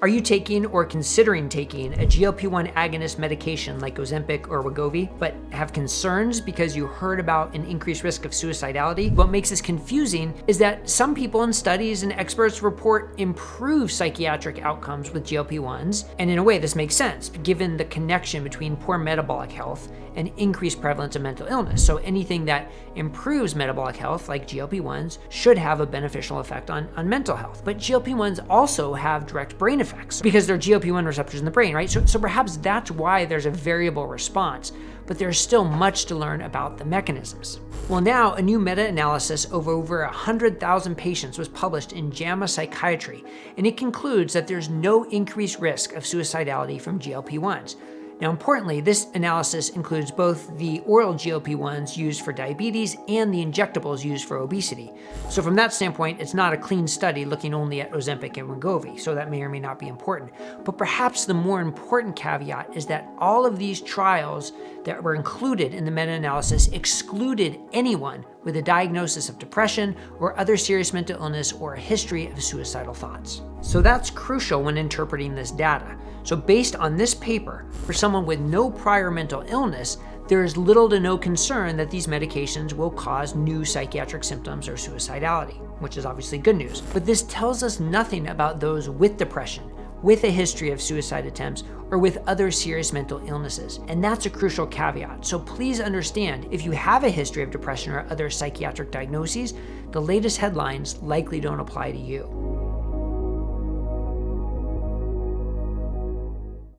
Are you taking or considering taking a GLP-1 agonist medication like Ozempic or Wegovy, but have concerns because you heard about an increased risk of suicidality? What makes this confusing is that some people in studies and experts report improved psychiatric outcomes with GLP-1s, and in a way this makes sense given the connection between poor metabolic health and increased prevalence of mental illness. So anything that improves metabolic health, like GLP-1s, should have a beneficial effect on mental health. But GLP-1s also have direct brain effects because they're GLP-1 receptors in the brain, right? So perhaps that's why there's a variable response, but there's still much to learn about the mechanisms. Well, now a new meta-analysis of over 100,000 patients was published in JAMA Psychiatry, and it concludes that there's no increased risk of suicidality from GLP-1s. Now, importantly, this analysis includes both the oral GLP-1s used for diabetes and the injectables used for obesity. So from that standpoint, it's not a clean study looking only at Ozempic and Wegovy, so that may or may not be important. But perhaps the more important caveat is that all of these trials that were included in the meta-analysis excluded anyone with a diagnosis of depression or other serious mental illness or a history of suicidal thoughts. So that's crucial when interpreting this data. So based on this paper, for someone with no prior mental illness, there is little to no concern that these medications will cause new psychiatric symptoms or suicidality, which is obviously good news. But this tells us nothing about those with depression, with a history of suicide attempts, or with other serious mental illnesses. And that's a crucial caveat. So please understand, if you have a history of depression or other psychiatric diagnoses, the latest headlines likely don't apply to you.